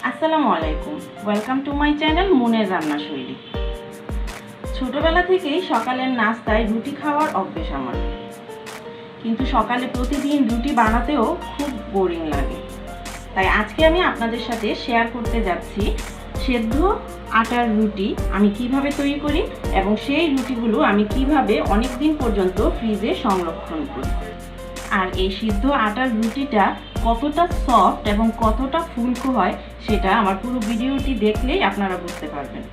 আসসালামু আলাইকুম, welcome to my channel মুনের রান্না শৈলী। ছোটবেলা থেকেই সকালের নাস্তায় রুটি খাওয়ার অভ্যেস আমার, কিন্তু সকালে প্রতিদিন রুটি বানাতেও খুব বোরিং লাগে। তাই আজকে আমি আপনাদের সাথে শেয়ার করতে যাচ্ছি সেদ্ধ আটার রুটি আমি কিভাবে তৈরি করি এবং সেই রুটিগুলো আমি কিভাবে অনেক দিন পর্যন্ত ফ্রিজে সংরক্ষণ করি। আর এই সিদ্ধ আটার রুটিটা কতটা সফট এবং কতটা ফুলকো হয় সেটা আমার পুরো ভিডিওটি দেখলেই আপনারা বুঝতে পারবেন।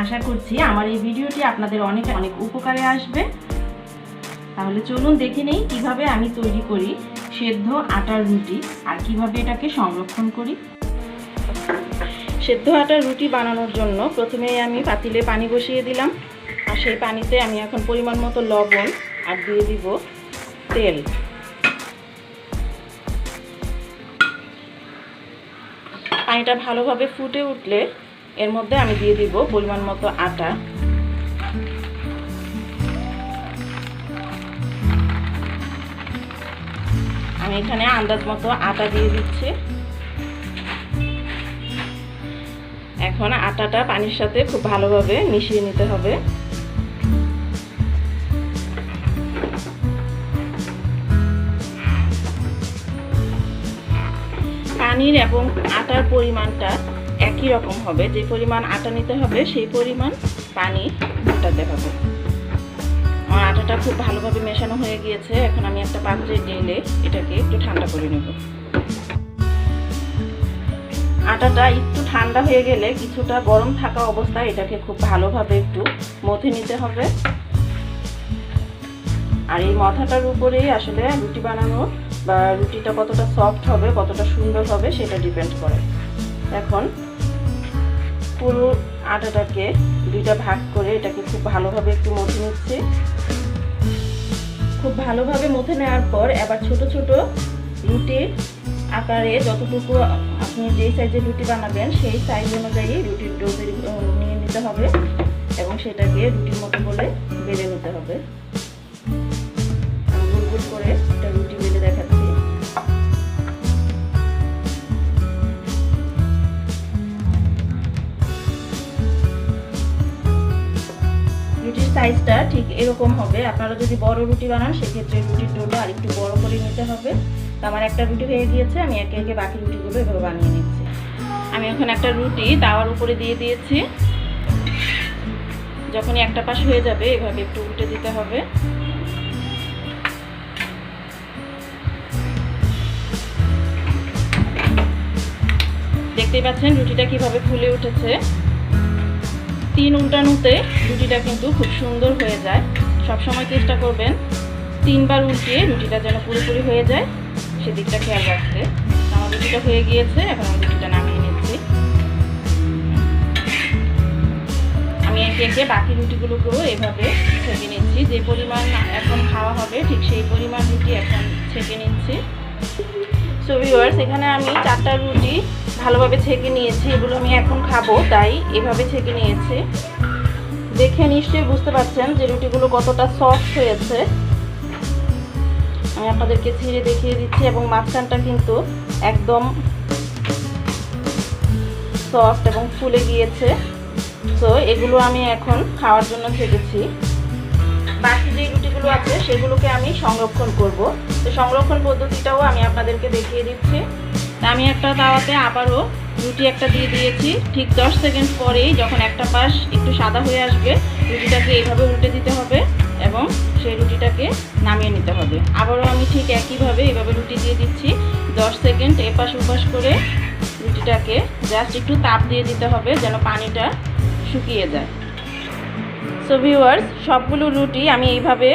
আশা করছি আমার এই ভিডিওটি আপনাদের অনেক অনেক উপকারে আসবে। তাহলে চলুন দেখে নেই কিভাবে আমি তৈরি করি সেদ্ধ আটার রুটি আর কিভাবে এটাকে সংরক্ষণ করি। সেদ্ধ আটার রুটি বানানোর জন্য প্রথমেই আমি পাতিলে পানি বসিয়ে দিলাম, আর সেই পানিতে আমি এখন পরিমাণ মতো লবণ আর দিয়ে দিব তেল। পানিটা ভালোভাবে ফুটে উঠলে এর মধ্যে আমি দিয়ে দিব পরিমাণ মতো আটা। আমি এখানে আন্দাজ মতো আটা দিয়ে দিচ্ছি। এখন আটাটা পানির সাথে খুব ভালোভাবে মিশিয়ে নিতে হবে। পানির এবং আটার পরিমাণটা একই রকম হবে, যে পরিমাণ আটা নিতে হবে সেই পরিমাণ পানি মেটাতে হবে। আমার আটাটা খুব ভালোভাবে মেশানো হয়ে গিয়েছে। এখন আমি একটা পাত্রে ঢেলে এটাকে একটু ঠান্ডা করে নেব। আটাটা একটু ঠান্ডা হয়ে গেলে কিছুটা গরম থাকা অবস্থায় এটাকে খুব ভালোভাবে একটু মথে নিতে হবে। আর এই মথাটার উপরেই আসলে রুটি বানানো বা রুটিটা কতটা সফট হবে, কতটা সুন্দর হবে সেটা ডিপেন্ড করে। এখন পুরো আটাটাকে দুইটা ভাগ করে এটাকে খুব ভালোভাবে একটু মথে নিচ্ছি। খুব ভালোভাবে মথে নেওয়ার পর এবার ছোট ছোট রুটির আকারে যতটুকু আপনি যেই সাইজের রুটি বানাবেন সেই সাইজ অনুযায়ী রুটির ডো নিয়ে নিতে হবে এবং সেটাকে রুটির মতো করে বেলে নিতে হবে। গোল গোল করে একটা রুটি বেলে দেখাচ্ছি। রুটির সাইজটা ঠিক এরকম হবে। আপনারা যদি বড় রুটি বানান সেক্ষেত্রে রুটির ডোটা আর একটু বড় করে নিতে হবে। তো আমার একটা রুটি হয়ে গিয়েছে, আমি একে একে বাকি রুটিগুলো এভাবে বানিয়ে নিচ্ছি। আমি এখন একটা রুটি তাওয়ার উপরে দিয়ে দিয়েছি। যখনই একটা পাশ হয়ে যাবে এভাবে একটু উল্টে দিতে হবে। দেখতেই পাচ্ছেন রুটিটা কিভাবে ফুলে উঠেছে। 3 উল্টানোতে রুটিটা কিন্তু খুব সুন্দর হয়ে যায়। সবসময় চেষ্টা করবেন 3 বার উল্টিয়ে রুটিটা যেন পুরোপুরি হয়ে যায়, সেদিকটা খেয়াল রাখতে। আমার রুটিটা হয়ে গিয়েছে, এখন আমি রুটিটা নামিয়ে নিচ্ছি। আমি একে একে বাকি রুটিগুলোকেও এভাবে ছেঁকে নিচ্ছি। যে পরিমাণ এখন খাওয়া হবে ঠিক সেই পরিমাণ রুটি এখন ছেঁকে নিচ্ছি। সো ভিউয়ার্স, এখানে আমি 4টা রুটি ভালোভাবে ছেঁকে নিয়েছি। এগুলো আমি এখন খাবো তাই এভাবে ছেঁকে নিয়েছি। দেখে নিশ্চয়ই বুঝতে পারছেন যে রুটিগুলো কতটা সফট হয়েছে। আমি আপনাদেরকে ছিঁড়ে দেখিয়ে দিচ্ছি এবং মাঝখানটা কিন্তু একদম সফট এবং ফুলে গিয়েছে। সো এগুলো আমি এখন খাওয়ার জন্য ছেঁকেছি। বাকি যে রুটিগুলো আছে সেগুলোকে আমি সংরক্ষণ করব। তো সংরক্ষণ পদ্ধতিটাও আমি আপনাদেরকে দেখিয়ে দিচ্ছি। আমি একটা তাওয়াতে আবারও রুটি একটা দিয়ে দিয়েছি। ঠিক 10 সেকেন্ড পরেই যখন একটা পাশ একটু সাদা হয়ে আসবে রুটিটাকে এইভাবে উল্টে দিতে হবে এবং সেই রুটিটাকে নামিয়ে নিতে হবে। আবারও আমি ঠিক একইভাবে এইভাবে রুটি দিয়ে দিচ্ছি। 10 সেকেন্ড এপাশ ওপাশ করে রুটিটাকে জাস্ট একটু তাপ দিয়ে দিতে হবে যেন পানিটা শুকিয়ে যায়। সো ভিউয়ার্স, সবগুলো রুটি আমি এইভাবে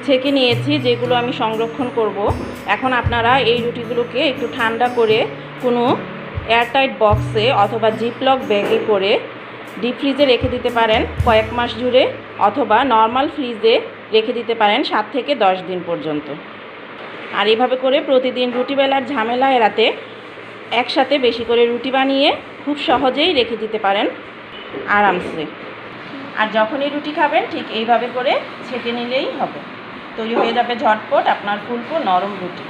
ছেঁকে নিয়েছি যেগুলো আমি সংরক্ষণ করব। এখন আপনারা এই রুটিগুলোকে একটু ঠান্ডা করে কোনো এয়ারটাইট বক্সে অথবা জিপলক ব্যাগে করে ডিপ ফ্রিজে রেখে দিতে পারেন কয়েক মাস জুড়ে, অথবা নর্মাল ফ্রিজে রেখে দিতে পারেন 7 থেকে 10 দিন পর্যন্ত। আর এইভাবে করে প্রতিদিন রুটি বেলার ঝামেলা এড়াতে একসাথে বেশি করে রুটি বানিয়ে খুব সহজেই রেখে দিতে পারেন আরামসে। আর যখনই রুটি খাবেন ঠিক এইভাবে করে ছেঁকে নিলেই হবে। তৈরি হয়ে যাবে ঝটপট আপনার ফুলকো নরম রুটি।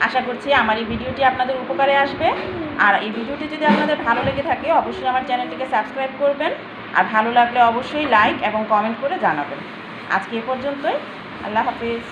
আশা করছি আমার এই ভিডিওটি আপনাদের উপকারে আসবে। আর এই ভিডিওটি যদি আপনাদের ভালো লেগে থাকে অবশ্যই আমার চ্যানেলটিকে সাবস্ক্রাইব করবেন, আর ভালো লাগলে অবশ্যই লাইক এবং কমেন্ট করে জানাবেন। আজকে এ পর্যন্তই। আল্লাহ হাফিজ।